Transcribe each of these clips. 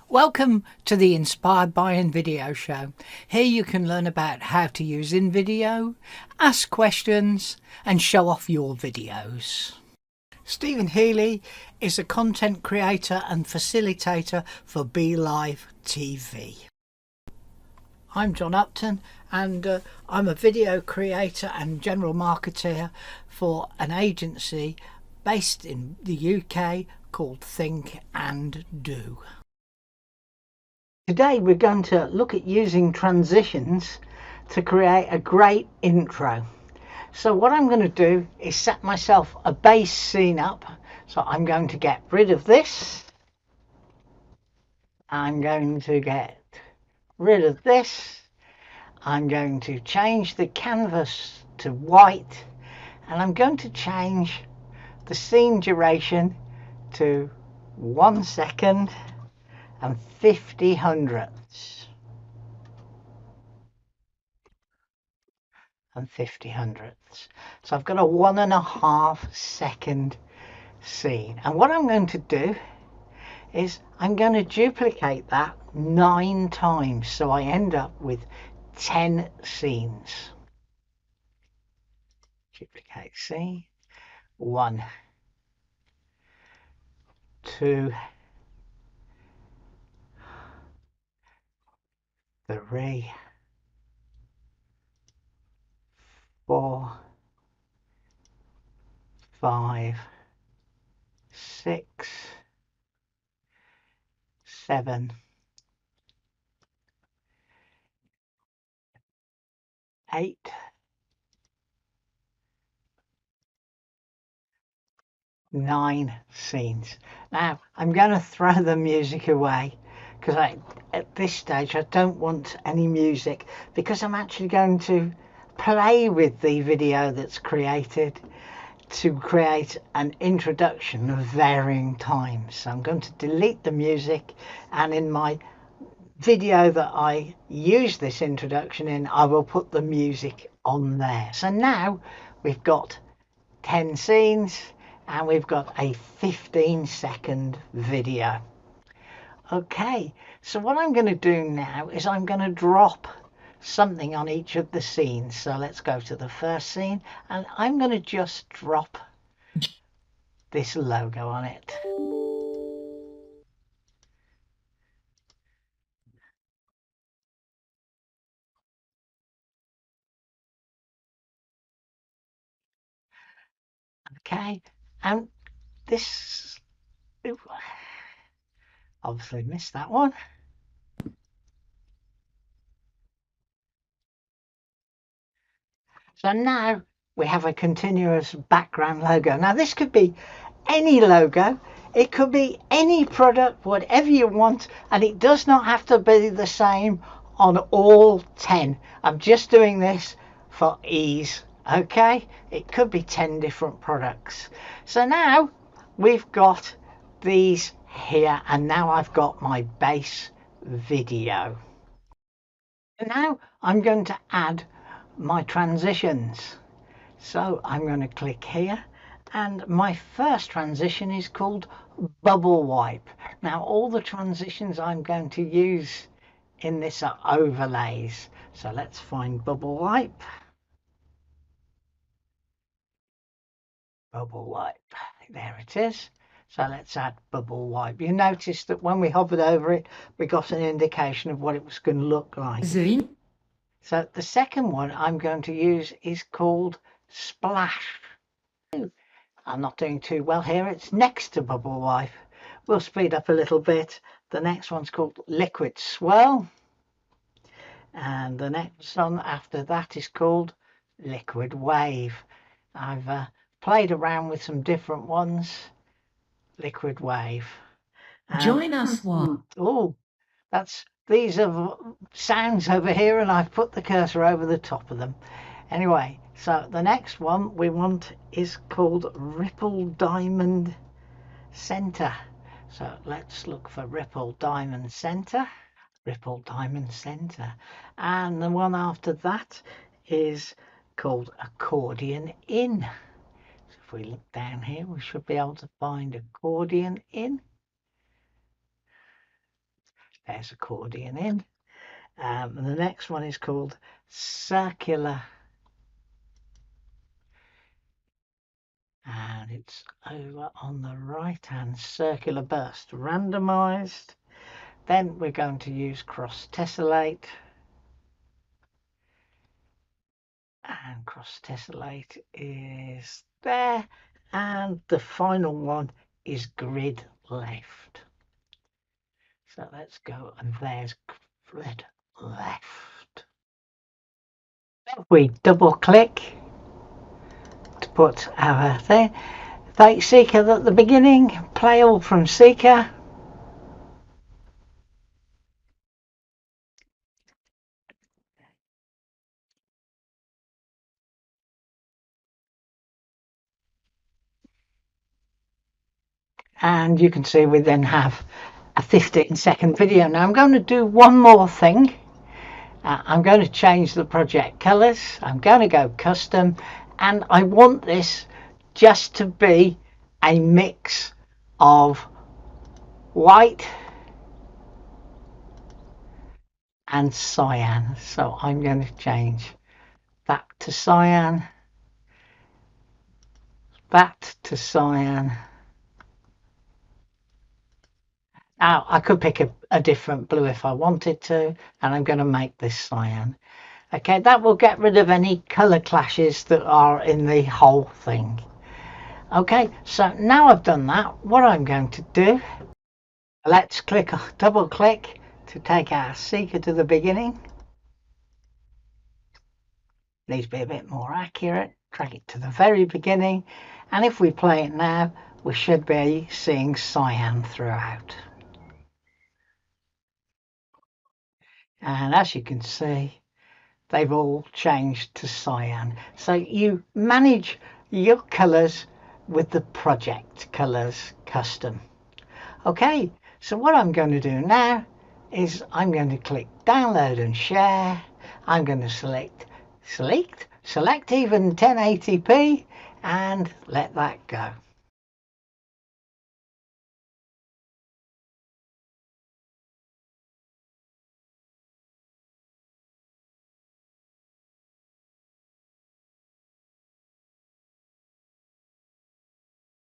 Welcome to the Inspired by InVideo show. Here you can learn about how to use InVideo, ask questions and show off your videos. Stephen Healy is a content creator and facilitator for BeLive TV. I'm John Upton and I'm a video creator and general marketer for an agency based in the UK called Think and Do. Today we're going to look at using transitions to create a great intro. So what I'm going to do is set myself a base scene up. So I'm going to get rid of this. I'm going to get rid of this. I'm going to change the canvas to white and I'm going to change the scene duration to 1 second and 50 hundredths and 50 hundredths. So I've got a 1.5 second scene, and what I'm going to do is I'm going to duplicate that 9 times so I end up with 10 scenes. Duplicate scene, 1, 2, 3, 4, 5, 6, 7, 8, 9 scenes. Now I'm going to throw the music away because at this stage I don't want any music, because I'm actually going to play with the video that's created to create an introduction of varying times. So I'm going to delete the music, and in my video that I use this introduction in, I will put the music on there. So now we've got 10 scenes and we've got a 15-second video. Okay, so what I'm going to do now is I'm going to drop something on each of the scenes. So let's go to the first scene and I'm going to just drop this logo on it. Okay, and this, obviously missed that one. So now we have a continuous background logo. Now this could be any logo, it could be any product, whatever you want, and it does not have to be the same on all 10. I'm just doing this for ease. Okay, it could be 10 different products. So now we've got these here, and now I've got my base video. And now I'm going to add my transitions. So I'm going to click here, and my first transition is called bubble wipe. Now all the transitions I'm going to use in this are overlays. So let's find bubble wipe. Bubble wipe, there it is. So let's add bubble wipe. You notice that when we hovered over it, we got an indication of what it was going to look like. So the second one I'm going to use is called splash. I'm not doing too well here. It's next to bubble wipe. We'll speed up a little bit. The next one's called liquid swirl, and the next one after that is called liquid wave. I've played around with some different ones. Liquid wave. Join us one. Oh, these are sounds over here, and I've put the cursor over the top of them. Anyway, so the next one we want is called Ripple Diamond Center. So let's look for Ripple Diamond Center. Ripple Diamond Center. And the one after that is called Accordion In. So if we look down here, we should be able to find Accordion In. There's accordion in. And the next one is called circular. And it's over on the right hand, circular burst, randomized. Then we're going to use cross tessellate. And cross tessellate is there. And the final one is grid left. So let's go, and there's grid left. If we double click to put our thing, take Seeker at the beginning, play all from Seeker. And you can see we then have a 15-second video. Now I'm going to do one more thing. I'm going to change the project colors. I'm going to go custom, and I want this just to be a mix of white and cyan. So I'm going to change that to cyan, that to cyan. Now I could pick a different blue if I wanted to, and I'm going to make this cyan. Okay, that will get rid of any color clashes that are in the whole thing. Okay, so now I've done that, what I'm going to do, let's double click to take our Seeker to the beginning. Needs to be a bit more accurate. Drag it to the very beginning, and if we play it now, we should be seeing cyan throughout. And as you can see, they've all changed to cyan. So you manage your colors with the project colors custom. Okay, so what I'm going to do now is I'm going to click download and share. I'm going to select even 1080p and let that go.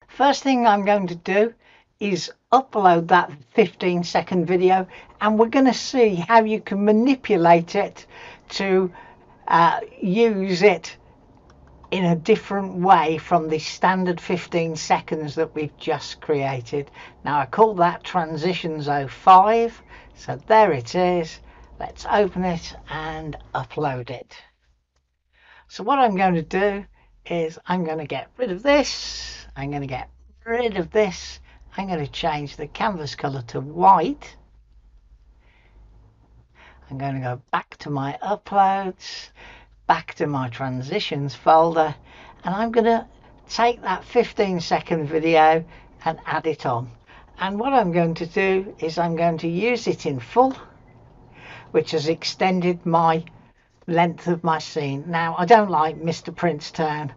First thing I'm going to do is upload that 15-second video, and we're going to see how you can manipulate it to use it in a different way from the standard 15 seconds that we've just created. Now I call that transitions 05, so there it is. Let's open it and upload it. So what I'm going to do is I'm going to get rid of this, I'm going to get rid of this, I'm going to change the canvas color to white. I'm going to go back to my uploads, back to my transitions folder, and I'm going to take that 15-second video and add it on. And what I'm going to do is I'm going to use it in full, which has extended my length of my scene. Now I don't like Mr. Princetown.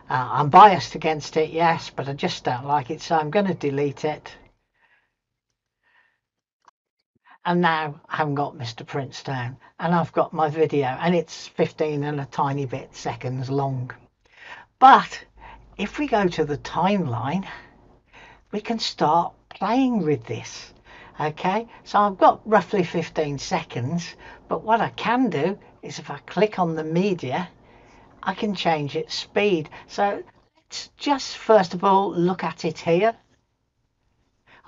I'm biased against it, yes, but I just don't like it, so I'm going to delete it. And now I haven't got Mr. Princetown, and I've got my video, and it's 15 and a tiny bit seconds long. But if we go to the timeline, we can start playing with this. Okay, so I've got roughly 15 seconds, but what I can do is if I click on the media, I can change its speed. So let's just first of all look at it here.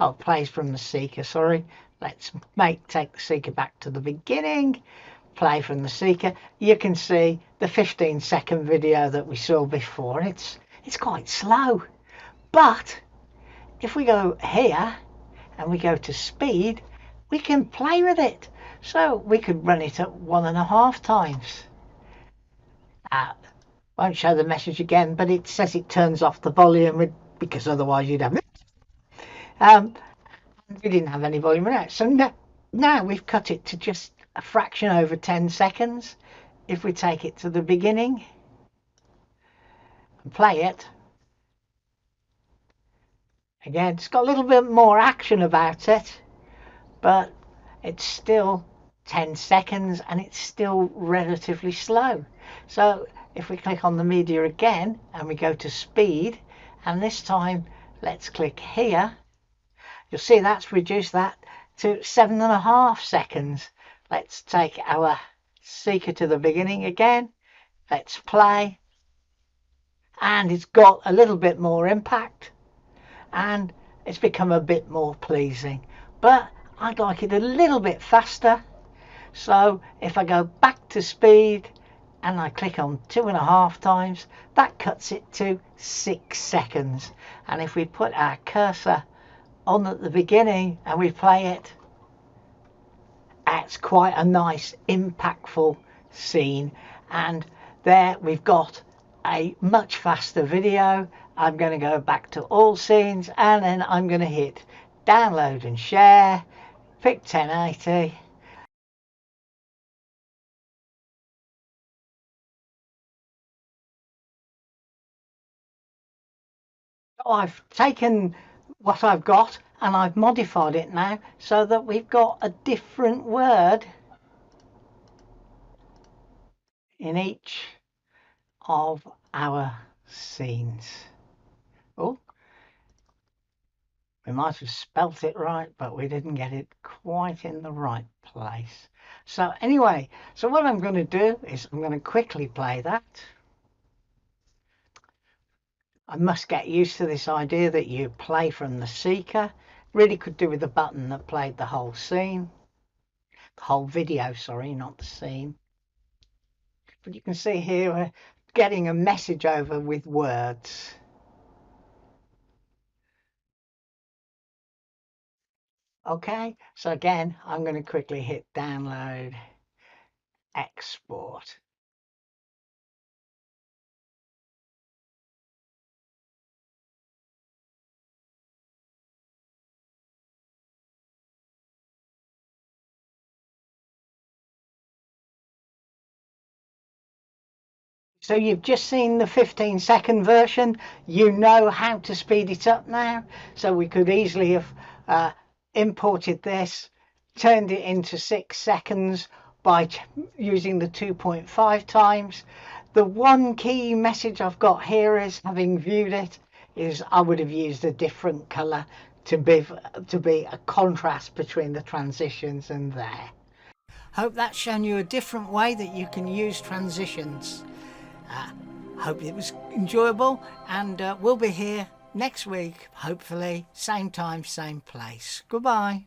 Oh, it plays from the Seeker, sorry. Let's take the Seeker back to the beginning, play from the Seeker. You can see the 15-second video that we saw before, and it's quite slow. But if we go here and we go to speed, we can play with it. So we could run it at 1.5 times. Won't show the message again, but it says it turns off the volume because otherwise you'd have it. We didn't have any volume in it. So now we've cut it to just a fraction over 10 seconds. If we take it to the beginning and play it, again, it's got a little bit more action about it, but it's still 10 seconds and it's still relatively slow. So if we click on the media again and we go to speed, and this time let's click here, you'll see that's reduced that to 7.5 seconds. Let's take our seeker to the beginning again. Let's play, and it's got a little bit more impact and it's become a bit more pleasing, but I'd like it a little bit faster. So if I go back to speed and I click on 2.5 times, that cuts it to 6 seconds. And if we put our cursor on at the beginning and we play it, that's quite a nice impactful scene. And there we've got a much faster video. I'm going to go back to all scenes and then I'm going to hit download and share, pick 1080. I've taken what I've got and I've modified it now so that we've got a different word in each of our scenes. Oh, we might have spelt it right, but we didn't get it quite in the right place. So anyway, so what I'm going to do is I'm going to quickly play that. I must get used to this idea that you play from the seeker. Really could do with a button that played the whole scene. The whole video, sorry, not the scene. But you can see here we're getting a message over with words. Okay, so again, I'm going to quickly hit download, export. So you've just seen the 15-second version. You know how to speed it up now. So we could easily have imported this, turned it into 6 seconds by using the 2.5 times. The one key message I've got here is, having viewed it, is I would have used a different color to be a contrast between the transitions and there. Hope that's shown you a different way that you can use transitions. Hope it was enjoyable, and we'll be here next week, hopefully, same time, same place. Goodbye.